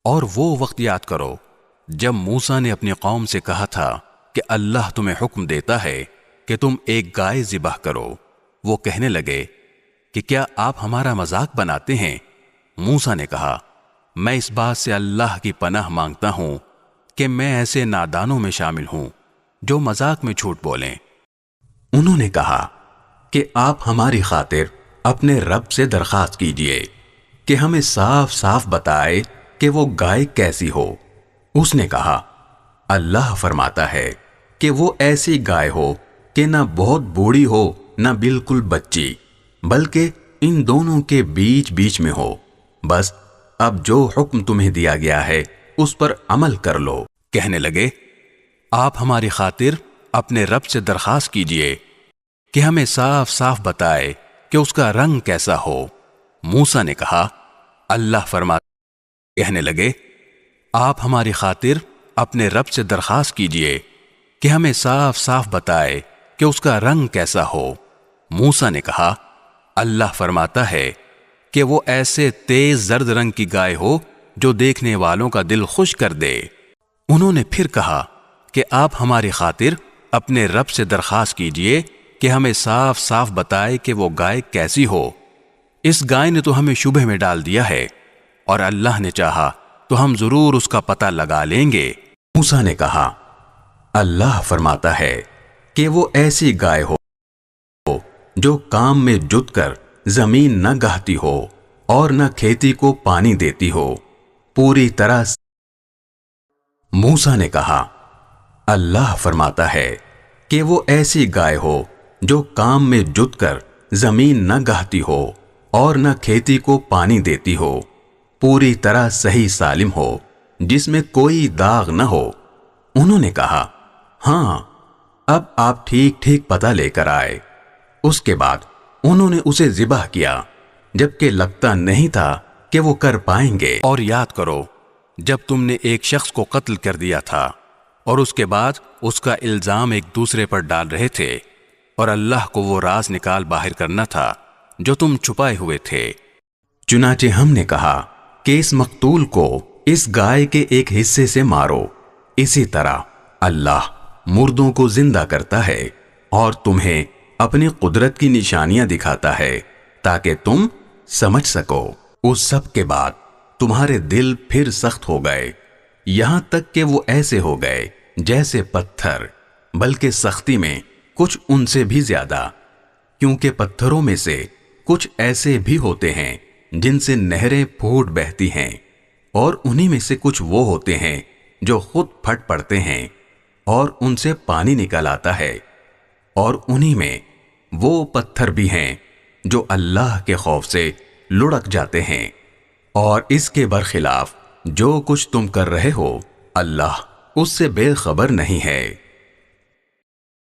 اور وہ وقت یاد کرو جب موسیٰ نے اپنی قوم سے کہا تھا کہ اللہ تمہیں حکم دیتا ہے کہ تم ایک گائے ذبح کرو۔ وہ کہنے لگے کہ کیا آپ ہمارا مذاق بناتے ہیں؟ موسیٰ نے کہا میں اس بات سے اللہ کی پناہ مانگتا ہوں کہ میں ایسے نادانوں میں شامل ہوں جو مذاق میں جھوٹ بولیں۔ انہوں نے کہا کہ آپ ہماری خاطر اپنے رب سے درخواست کیجئے کہ ہمیں صاف صاف بتائے کہ وہ گائے کیسی ہو۔ اس نے کہا اللہ فرماتا ہے کہ وہ ایسی گائے ہو کہ نہ بہت بوڑھی ہو نہ بالکل بچی، بلکہ ان دونوں کے بیچ بیچ میں ہو۔ بس اب جو حکم تمہیں دیا گیا ہے اس پر عمل کر لو۔ کہنے لگے آپ ہماری خاطر اپنے رب سے درخواست کیجئے کہ ہمیں صاف صاف بتائے کہ اس کا رنگ کیسا ہو۔ موسیٰ نے کہا اللہ فرماتا، کہنے لگے آپ ہماری خاطر اپنے رب سے درخواست کیجئے کہ ہمیں صاف صاف بتائے کہ اس کا رنگ کیسا ہو۔ موسیٰ نے کہا اللہ فرماتا ہے کہ وہ ایسے تیز زرد رنگ کی گائے ہو جو دیکھنے والوں کا دل خوش کر دے۔ انہوں نے پھر کہا کہ آپ ہماری خاطر اپنے رب سے درخواست کیجئے کہ ہمیں صاف صاف بتائے کہ وہ گائے کیسی ہو۔ اس گائے نے تو ہمیں شبہ میں ڈال دیا ہے، اور اللہ نے چاہا تو ہم ضرور اس کا پتہ لگا لیں گے۔ موسیٰ نے کہا اللہ فرماتا ہے کہ وہ ایسی گائے ہو جو کام میں جت کر زمین نہ گہتی ہو اور نہ کھیتی کو پانی دیتی ہو، پوری طرح۔ موسیٰ نے کہا اللہ فرماتا ہے کہ وہ ایسی گائے ہو جو کام میں جت کر زمین نہ گہتی ہو اور نہ کھیتی کو پانی دیتی ہو، پوری طرح صحیح سالم ہو، جس میں کوئی داغ نہ ہو۔ انہوں نے کہا ہاں اب آپ ٹھیک ٹھیک پتہ لے کر آئے۔ اس کے بعد انہوں نے اسے ذبح کیا، جبکہ لگتا نہیں تھا کہ وہ کر پائیں گے۔ اور یاد کرو جب تم نے ایک شخص کو قتل کر دیا تھا اور اس کے بعد اس کا الزام ایک دوسرے پر ڈال رہے تھے، اور اللہ کو وہ راز نکال باہر کرنا تھا جو تم چھپائے ہوئے تھے۔ چنانچہ ہم نے کہا کہ اس مقتول کو اس گائے کے ایک حصے سے مارو۔ اسی طرح اللہ مردوں کو زندہ کرتا ہے اور تمہیں اپنی قدرت کی نشانیاں دکھاتا ہے تاکہ تم سمجھ سکو۔ اس سب کے بعد تمہارے دل پھر سخت ہو گئے، یہاں تک کہ وہ ایسے ہو گئے جیسے پتھر، بلکہ سختی میں کچھ ان سے بھی زیادہ، کیونکہ پتھروں میں سے کچھ ایسے بھی ہوتے ہیں جن سے نہریں پھوٹ بہتی ہیں، اور انہی میں سے کچھ وہ ہوتے ہیں جو خود پھٹ پڑتے ہیں اور ان سے پانی نکل آتا ہے، اور انہی میں وہ پتھر بھی ہیں جو اللہ کے خوف سے لڑک جاتے ہیں۔ اور اس کے برخلاف جو کچھ تم کر رہے ہو اللہ اس سے بے خبر نہیں ہے۔